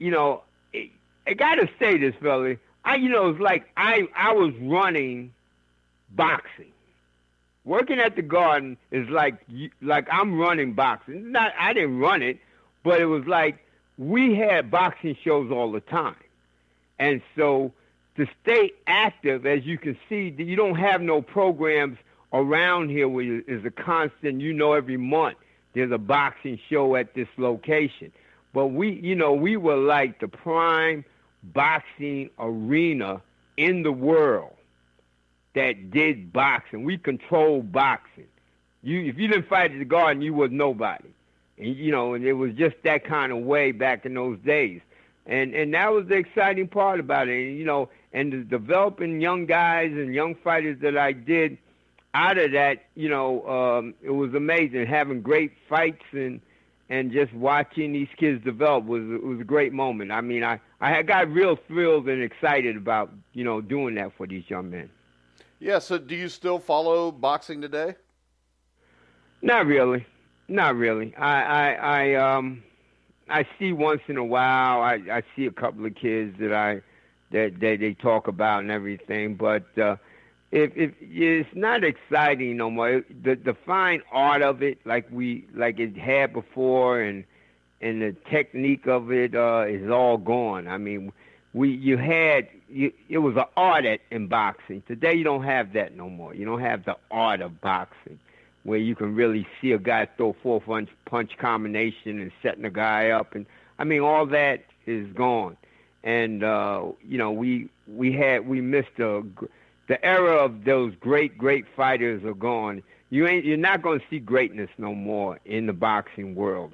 I gotta say this, fella. It's like I was running boxing. Working at the Garden is like I'm running boxing. I didn't run it, but it was like we had boxing shows all the time. And so to stay active, as you can see, you don't have no programs around here where there's a constant, every month there's a boxing show at this location. But we were like the prime boxing arena in the world that did boxing. We controlled boxing. If you didn't fight at the Garden, you was nobody. And, and it was just that kind of way back in those days. And that was the exciting part about it, and the developing young guys and young fighters that I did out of that, it was amazing. Having great fights and just watching these kids develop was a great moment. I mean, I got real thrilled and excited about, doing that for these young men. Yeah, so do you still follow boxing today? Not really. I see once in a while. I see a couple of kids that they talk about and everything, but if it's not exciting no more. The fine art of it, like it had before, and the technique of it is all gone. I mean, it was an art in boxing. Today you don't have that no more. You don't have the art of boxing, where you can really see a guy throw 4-punch combination and setting a guy up, and I mean all that is gone. And we missed the era of those great fighters are gone. You're not going to see greatness no more in the boxing world.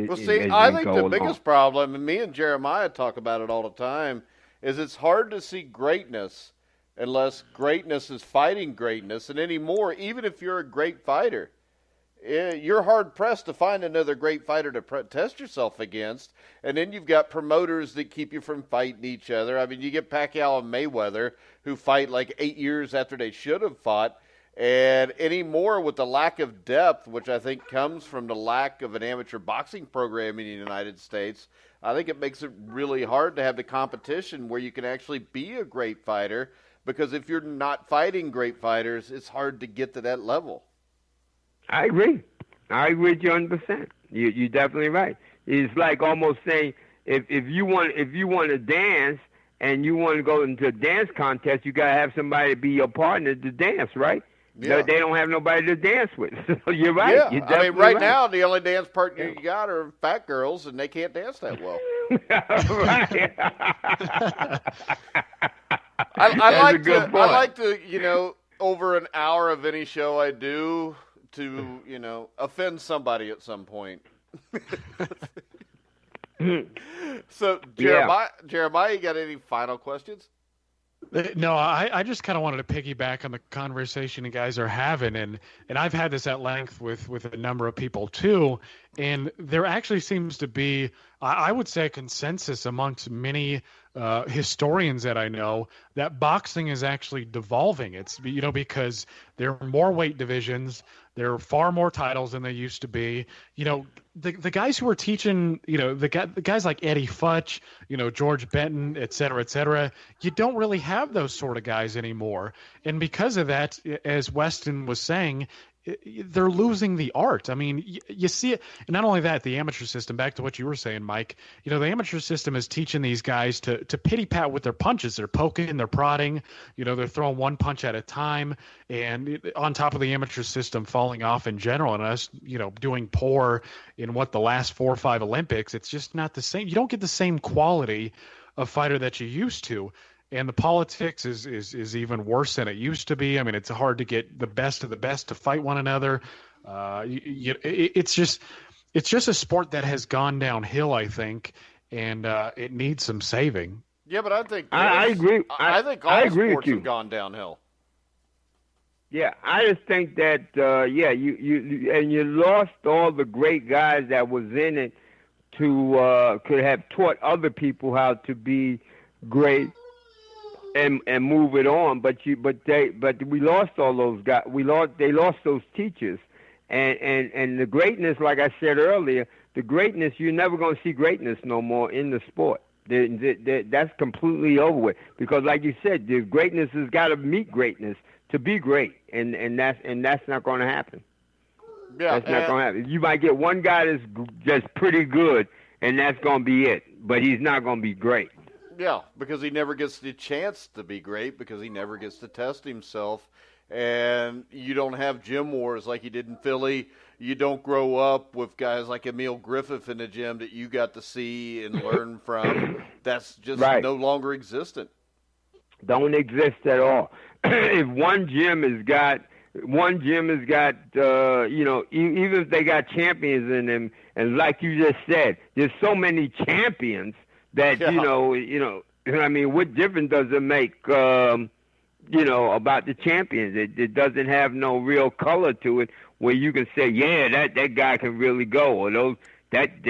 Well, see, I think the biggest problem, and me and Jeremiah talk about it all the time, is it's hard to see greatness unless greatness is fighting greatness. And anymore, even if you're a great fighter, you're hard-pressed to find another great fighter to test yourself against. And then you've got promoters that keep you from fighting each other. I mean, you get Pacquiao and Mayweather, who fight like 8 years after they should have fought. And anymore, with the lack of depth, which I think comes from the lack of an amateur boxing program in the United States, I think it makes it really hard to have the competition where you can actually be a great fighter, because if you're not fighting great fighters, it's hard to get to that level. I agree. I agree with you 100%. You're definitely right. It's like almost saying if you want to dance and you want to go into a dance contest, you got to have somebody be your partner to dance, right? Yeah. They don't have nobody to dance with. So you're right. Yeah. You're I mean, right now, the only dance partner you got are fat girls, and they can't dance that well. Right. I like to, you know, over an hour of any show I do to, you know, offend somebody at some point. So, Jeremiah, you got any final questions? No, I just kind of wanted to piggyback on the conversation you guys are having, and I've had this at length with a number of people too, and there actually seems to be, I would say, a consensus amongst many historians that I know that boxing is actually devolving. It's, you know, because there are more weight divisions, there are far more titles than there used to be. You know, the guys who are teaching, you know, the guys like Eddie Futch, you know, George Benton, et cetera, you don't really have those sort of guys anymore. And because of that, as Weston was saying, they're losing the art. I mean, you see it. And not only that, the amateur system, back to what you were saying, Mike, you know, the amateur system is teaching these guys to pity pat with their punches. They're poking, they're prodding, you know, they're throwing one punch at a time. And on top of the amateur system falling off in general, and us, you know, doing poor in the last 4 or 5 Olympics, it's just not the same. You don't get the same quality of fighter that you used to. And the politics is even worse than it used to be. I mean, it's hard to get the best of the best to fight one another. It's just a sport that has gone downhill, I think, and it needs some saving. Yeah, but I think I agree. I think all sports have gone downhill. Yeah, I just think that you lost all the great guys that was in it to could have taught other people how to be great. And move it on, but we lost all those guys. They lost those teachers, and the greatness, like I said earlier, the greatness, you're never going to see greatness no more in the sport. That's completely over with, because like you said, the greatness has got to meet greatness to be great, and that's not going to happen. Yeah, that's not going to happen. You might get one guy that's just pretty good, and that's going to be it, but he's not going to be great. Yeah, because he never gets the chance to be great, because he never gets to test himself. And you don't have gym wars like you did in Philly. You don't grow up with guys like Emil Griffith in the gym that you got to see and learn from. That's just no longer existent. Don't exist at all. If one gym has got, you know, even if they got champions in them, and like you just said, there's so many champions that, you know, I mean, what difference does it make, you know, about the champions? It doesn't have no real color to it where you can say, yeah, that guy can really go, or that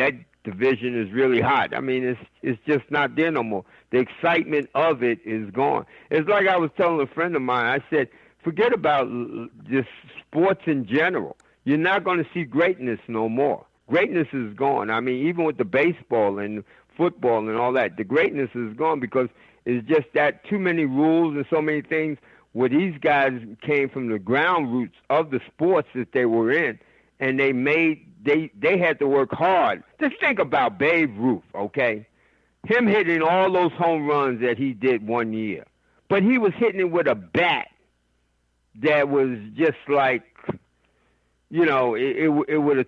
division is really hot. I mean, it's just not there no more. The excitement of it is gone. It's like I was telling a friend of mine, I said, forget about just sports in general. You're not going to see greatness no more. Greatness is gone. I mean, even with the baseball and football and all that, the greatness is gone, because it's just that too many rules and so many things where these guys came from the ground roots of the sports that they were in, and they had to work hard. Just think about Babe Ruth, okay? Him hitting all those home runs that he did one year. But he was hitting it with a bat that was just like, you know, it would have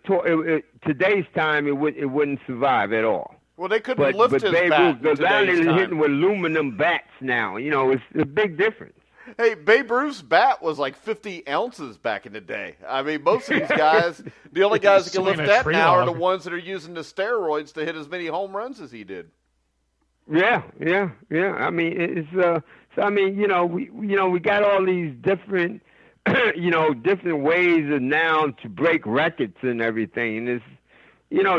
today's time it wouldn't survive at all. Well, they couldn't lift his bat. But Babe Ruth, they're hitting with aluminum bats now. You know, it's a big difference. Hey, Babe Ruth's bat was like 50 ounces back in the day. I mean, most of these guys, the only guys that can lift that now are the ones that are using the steroids to hit as many home runs as he did. Yeah. I mean, it's so I mean, we got all these different, different ways of now to break records and everything. And it's,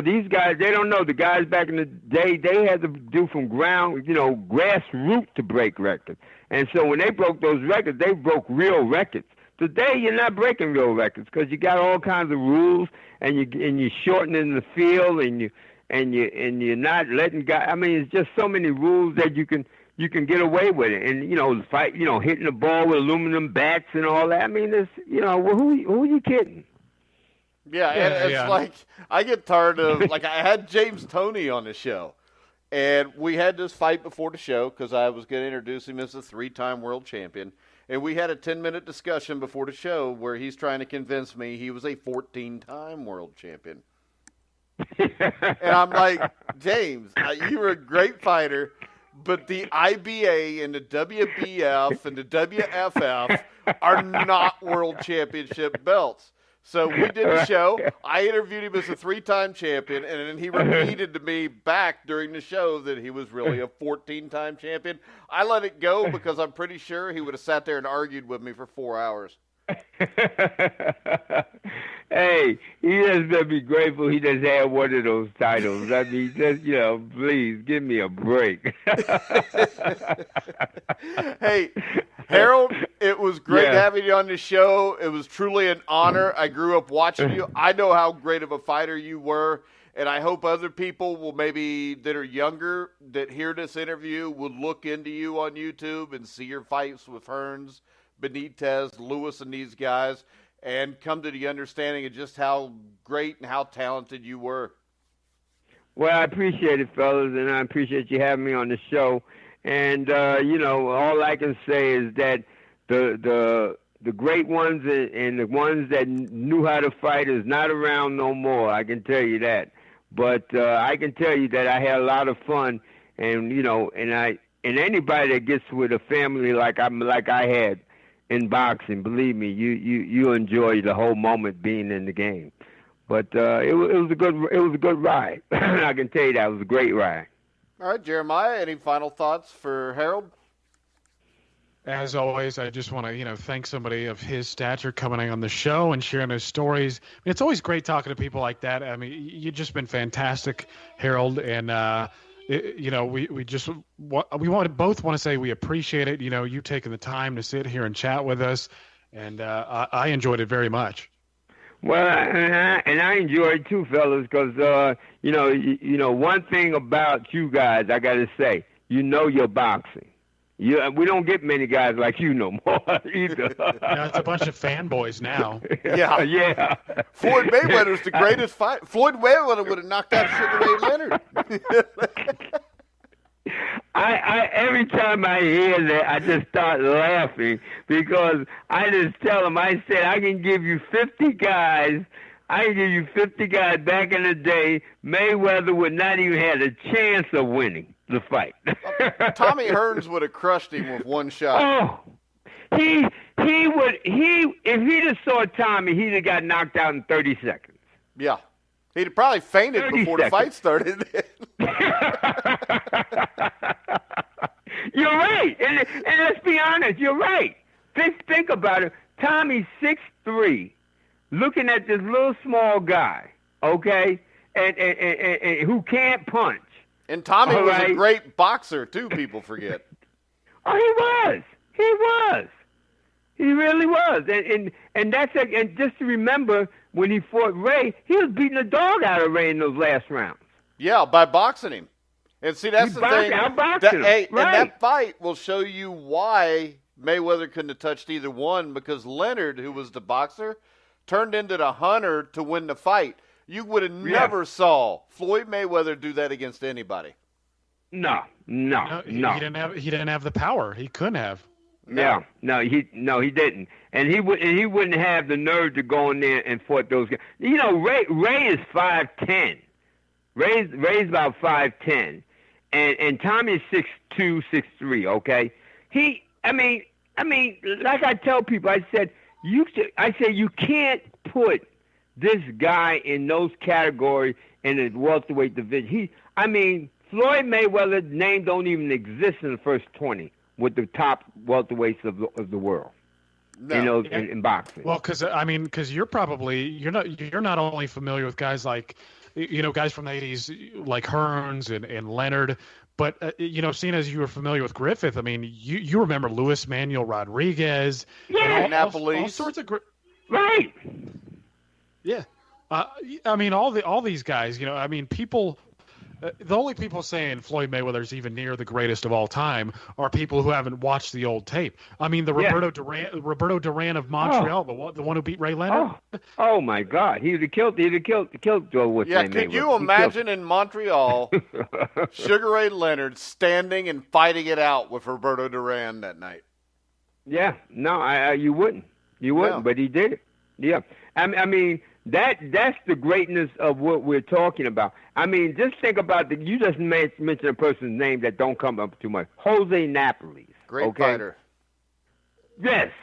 these guys, they don't know. The guys back in the day, they had to do from grassroots to break records. And so when they broke those records, they broke real records. Today, you're not breaking real records because you got all kinds of rules, and you're shortening the field, and you're not letting guys. I mean, it's just so many rules that you can get away with it. And fight, hitting the ball with aluminum bats and all that. I mean, it's who are you kidding? Yeah, and it's like I get tired of like I had James Toney on the show, and we had this fight before the show because I was going to introduce him as a 3-time world champion, and we had a 10-minute discussion before the show where he's trying to convince me he was a 14-time world champion, and I'm like, James, you were a great fighter, but the IBA and the WBF and the WFF are not world championship belts. So we did the show. I interviewed him as a 3-time champion, and then he repeated to me back during the show that he was really a 14-time champion. I let it go because I'm pretty sure he would have sat there and argued with me for 4 hours. Hey, he just better be grateful he just had one of those titles. I mean, just, please give me a break. Hey, Harold, it was great having you on the show. It was truly an honor. I grew up watching you. I know how great of a fighter you were, and I hope other people will maybe that are younger that hear this interview will look into you on YouTube and see your fights with Hearns, Benitez, Lewis, and these guys, and come to the understanding of just how great and how talented you were. Well, I appreciate it, fellas, and I appreciate you having me on the show. And all I can say is that the great ones and the ones that knew how to fight is not around no more. I can tell you that. But I can tell you that I had a lot of fun, and and anybody that gets with a family like I had in boxing, believe me, you enjoy the whole moment being in the game. But it was a good ride. I can tell you that it was a great ride. All right, Jeremiah, any final thoughts for Harold? As always, I just want to, thank somebody of his stature coming on the show and sharing those stories. It's always great talking to people like that. I mean, you've just been fantastic, Harold, and we both want to say we appreciate it. You taking the time to sit here and chat with us, and I enjoyed it very much. Well, and I enjoy it too, fellas, because one thing about you guys, I got to say, you're boxing. We don't get many guys like you no more either. It's a bunch of fanboys now. Yeah. Floyd Mayweather's the greatest fight. Floyd Mayweather would have knocked out Sugar Ray Leonard. I every time I hear that, I just start laughing because I just tell them, I said, I can give you 50 guys. I can give you 50 guys back in the day. Mayweather would not even have a chance of winning the fight. Tommy Hearns would have crushed him with one shot. Oh, if he'd have saw Tommy, he'd have got knocked out in 30 seconds. Yeah. He'd have probably fainted before the fight started. You're right. And let's be honest, you're right. Think about it. Tommy's 6'3", looking at this little small guy, okay, and who can't punch. And Tommy was a great boxer, too, people forget. Oh, he was. He really was. And that's and just to remember, when he fought Ray, he was beating the dog out of Ray in those last rounds. Yeah, by boxing him. And see, that's the thing. And that fight will show you why Mayweather couldn't have touched either one, because Leonard, who was the boxer, turned into the hunter to win the fight. You would have never saw Floyd Mayweather do that against anybody. No. He didn't have the power. He couldn't have. No, he didn't, and he wouldn't have the nerve to go in there and fight those guys. Ray is 5'10". Ray's about 5'10", and Tommy's 6'2", 6'3". Okay, I mean, like I tell people, I said you can't put this guy in those categories in the welterweight division. Floyd Mayweather's name don't even exist in the first 20 with the top welterweights of the world. No. In boxing. Well, because you're not only familiar with guys like, guys from the 80s like Hearns and Leonard, but seeing as you were familiar with Griffith, I mean, you remember Luis Manuel Rodriguez, all sorts of right. Yeah, I mean all these guys. People. The only people saying Floyd Mayweather is even near the greatest of all time are people who haven't watched the old tape. I mean, Roberto Duran of Montreal, the one who beat Ray Leonard. Oh my God, he'd have killed Joe with Mayweather. Could you imagine in Montreal, Sugar Ray Leonard standing and fighting it out with Roberto Duran that night? Yeah, no, you wouldn't, but he did it. Yeah, I mean. That's the greatness of what we're talking about. I mean, just think about you just mentioned a person's name that don't come up too much. Jose Napoles. Great fighter. Yes.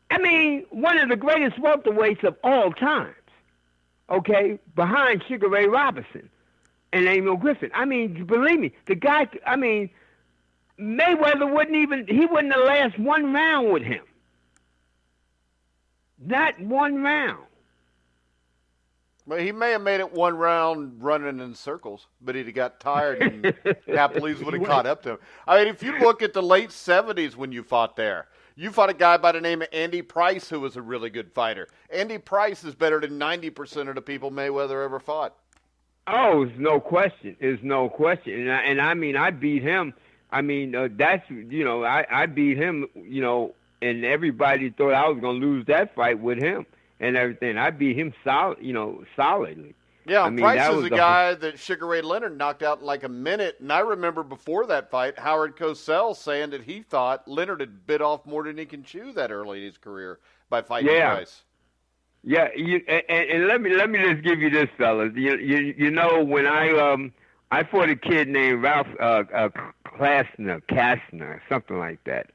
I mean, one of the greatest welterweights of all times. Okay? Behind Sugar Ray Robinson and Emil Griffith. I mean, believe me, the guy, Mayweather wouldn't have lasted one round with him. Not one round. Well, he may have made it one round running in circles, but he'd have got tired and Napoles would have caught up to him. I mean, if you look at the late 70s when you fought there, you fought a guy by the name of Andy Price who was a really good fighter. Andy Price is better than 90% of the people Mayweather ever fought. Oh, it's no question. And I beat him. I mean, I beat him, and everybody thought I was going to lose that fight with him. And everything. I beat him solidly. Yeah, Price is a guy that Sugar Ray Leonard knocked out in like a minute. And I remember before that fight, Howard Cosell saying that he thought Leonard had bit off more than he can chew that early in his career by fighting Price. Yeah, and let me just give you this, fellas. When I fought a kid named Ralph Kastner, something like that.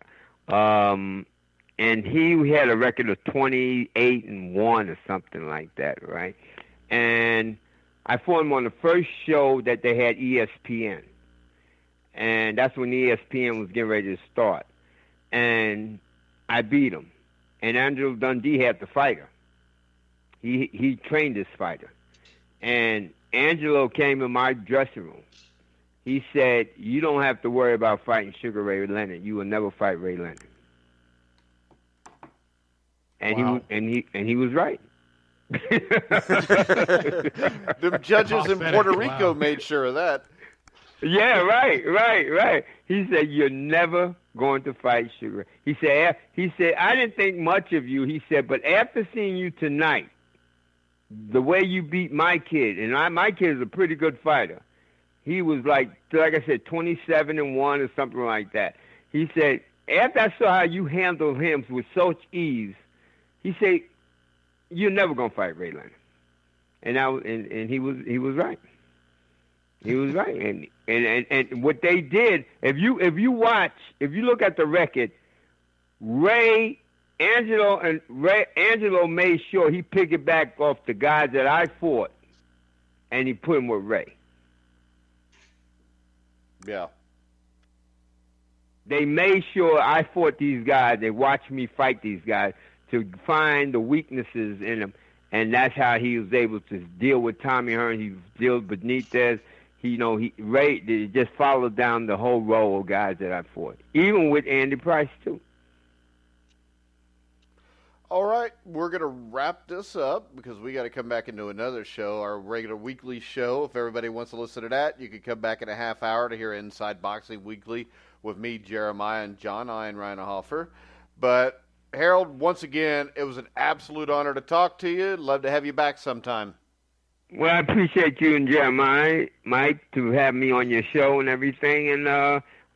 And he had a record of 28-1 or something like that, right? And I fought him on the first show that they had ESPN. And that's when ESPN was getting ready to start. And I beat him. And Angelo Dundee had the fighter. He trained this fighter. And Angelo came in my dressing room. He said, "You don't have to worry about fighting Sugar Ray Leonard. You will never fight Ray Leonard." And wow. he was right. The judges in Puerto Rico made sure of that. Yeah, right. He said, "You're never going to fight Sugar." He said, "I didn't think much of you." He said, "But after seeing you tonight, the way you beat my kid, and my kid is a pretty good fighter. He was like I said, 27-1 or something like that." He said, "After I saw how you handled him with such ease," he said, "You're never gonna fight Ray Leonard." And he was right. He was right. And what they did, if you look at the record, Angelo made sure he piggybacked off the guys that I fought, and he put him with Ray. Yeah. They made sure I fought these guys. They watched me fight these guys to find the weaknesses in them, and that's how he was able to deal with Tommy Hearn. He dealt with Benitez. Ray just followed down the whole row of guys that I fought, even with Andy Price too. All right, we're going to wrap this up because we got to come back into another show, our regular weekly show. If everybody wants to listen to that, you can come back in a half hour to hear Inside Boxing Weekly with me, Jeremiah, and John Reinhofer. But, Harold, once again, it was an absolute honor to talk to you. Love to have you back sometime. Well, I appreciate you and Jeremiah, Mike, to have me on your show and everything, and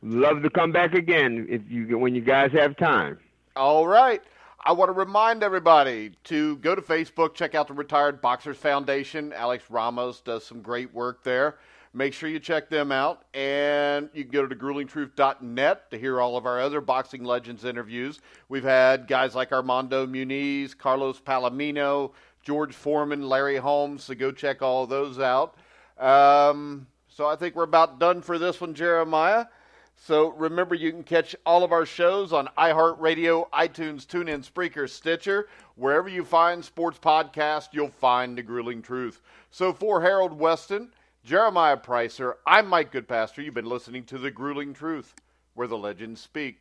love to come back again when you guys have time. All right. I want to remind everybody to go to Facebook, check out the Retired Boxers Foundation. Alex Ramos does some great work there. Make sure you check them out, and you can go to gruelingtruth.net to hear all of our other Boxing Legends interviews. We've had guys like Armando Muniz, Carlos Palomino, George Foreman, Larry Holmes, so go check all of those out. So I think we're about done for this one, Jeremiah. So remember, you can catch all of our shows on iHeartRadio, iTunes, TuneIn, Spreaker, Stitcher. Wherever you find sports podcasts, you'll find The Grueling Truth. So for Harold Weston, Jeremiah Preisser, I'm Mike Goodpaster. You've been listening to The Grueling Truth, where the legends speak.